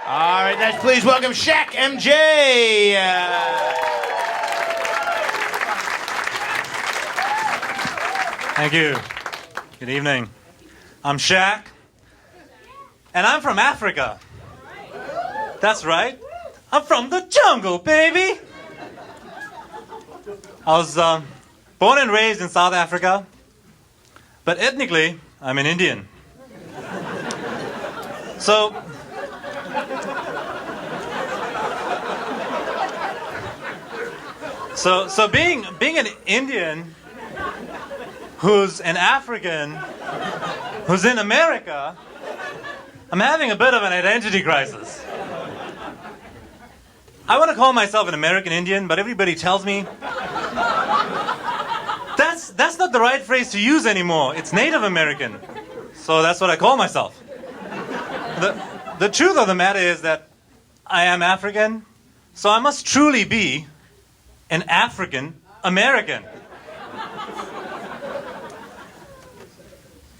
All right, let's please welcome Shak MJ. Thank you. Good evening. I'm Shak, and I'm from Africa. That's right. I'm from the jungle, baby. I was born and raised in South Africa, but ethnically, I'm an Indian. So being an Indian who's an African who's in America, I'm having a bit of an identity crisis. I want to call myself an American Indian, but everybody tells me that's not the right phrase to use anymore. It's Native American. So that's what I call myself. The truth of the matter is that I am African, so I must truly be an African American.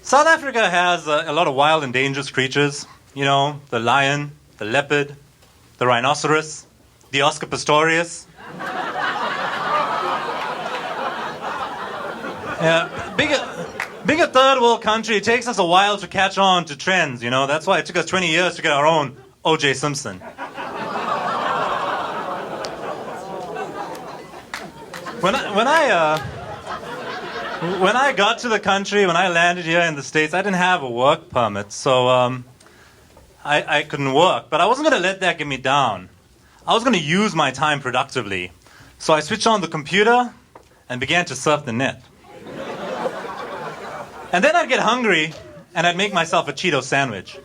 South Africa has a lot of wild and dangerous creatures. You know, the lion, the leopard, the rhinoceros, the Oscar Pistorius. Yeah, being a third world country, it takes us a while to catch on to trends, you know. That's why it took us 20 years to get our own O.J. Simpson. When I got to the country, when I landed here in the States, I didn't have a work permit, so I couldn't work. But I wasn't going to let that get me down. I was going to use my time productively. So I switched on the computer and began to surf the net. And then I'd get hungry, and I'd make myself a Cheeto sandwich.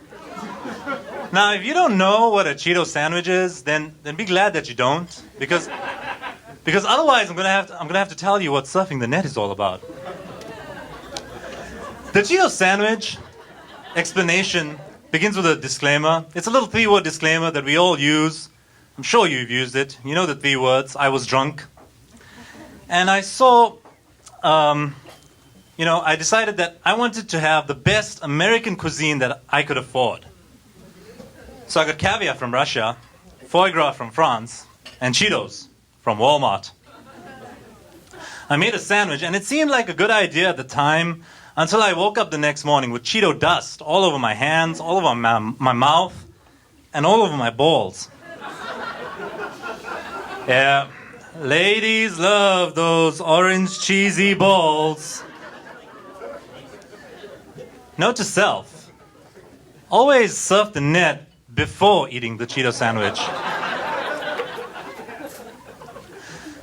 Now, if you don't know what a Cheeto sandwich is, then be glad that you don't, because otherwise I'm gonna have to tell you what surfing the net is all about. The Cheeto sandwich explanation begins with a disclaimer. It's a little 3-word disclaimer that we all use. I'm sure you've used it. You know the 3 words. I was drunk. And I saw, I decided that I wanted to have the best American cuisine that I could afford. So I got caviar from Russia, foie gras from France, and Cheetos from Walmart. I made a sandwich, and it seemed like a good idea at the time until I woke up the next morning with Cheeto dust all over my hands, all over my mouth, and all over my balls. Yeah, ladies love those orange cheesy balls. Note to self, always surf the net before eating the Cheeto sandwich.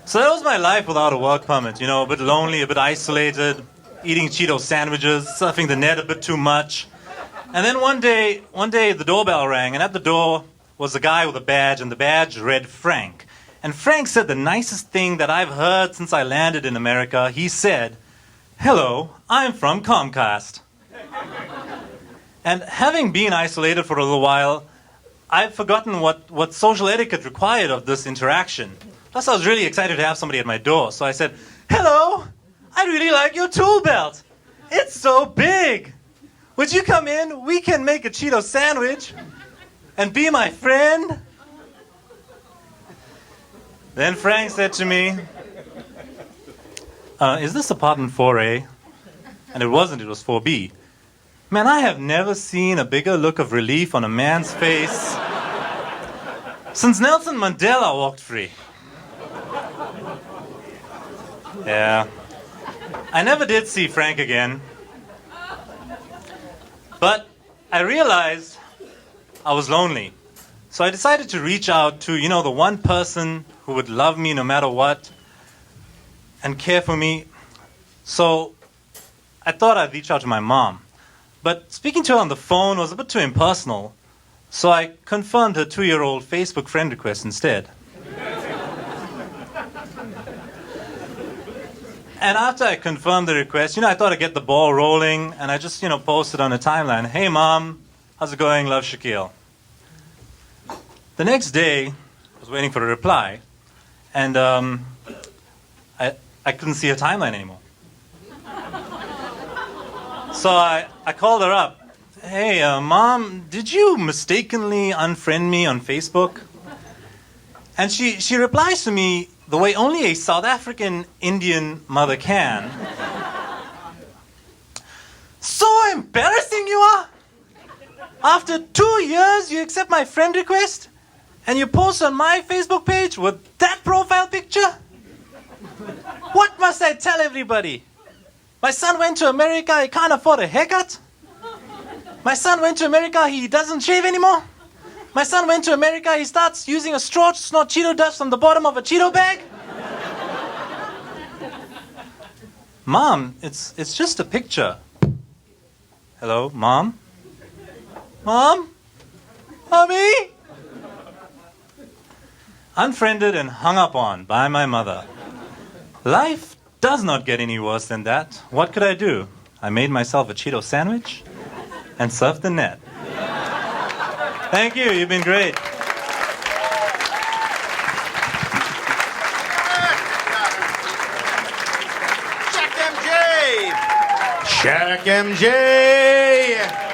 So that was my life without a work permit, a bit lonely, a bit isolated, eating Cheeto sandwiches, surfing the net a bit too much. And then one day the doorbell rang, and at the door was a guy with a badge, and the badge read Frank. And Frank said the nicest thing that I've heard since I landed in America. He said, "Hello, I'm from Comcast." And having been isolated for a little while, I've forgotten what social etiquette required of this interaction. Plus, I was really excited to have somebody at my door. So I said, "Hello, I really like your tool belt. It's so big. Would you come in? We can make a Cheeto sandwich and be my friend." Then Frank said to me, "Is this apartment 4A?" And it wasn't, it was 4B. Man, I have never seen a bigger look of relief on a man's face since Nelson Mandela walked free. Yeah. I never did see Frank again. But I realized I was lonely. So I decided to reach out to, the one person who would love me no matter what and care for me. So I thought I'd reach out to my mom. But speaking to her on the phone was a bit too impersonal. So I confirmed her 2-year-old Facebook friend request instead. And after I confirmed the request, I thought I'd get the ball rolling, and I just, posted on a timeline, "Hey, Mom, how's it going? Love, Shaquille." The next day, I was waiting for a reply, and I couldn't see her timeline anymore. So I called her up, Hey, Mom, did you mistakenly unfriend me on Facebook? And she replies to me the way only a South African Indian mother can. So embarrassing you are! After 2 years, you accept my friend request? And you post on my Facebook page with that profile picture? What must I tell everybody? My son went to America, he can't afford a haircut? My son went to America, he doesn't shave anymore? My son went to America, he starts using a straw to snort Cheeto dust from the bottom of a Cheeto bag? Mom, it's just a picture. Hello, Mom? Mom? Mommy? Unfriended and hung up on by my mother. Life does not get any worse than that. What could I do? I made myself a Cheeto sandwich and surfed the net. Thank you, you've been great. Shak MJ! Shak MJ!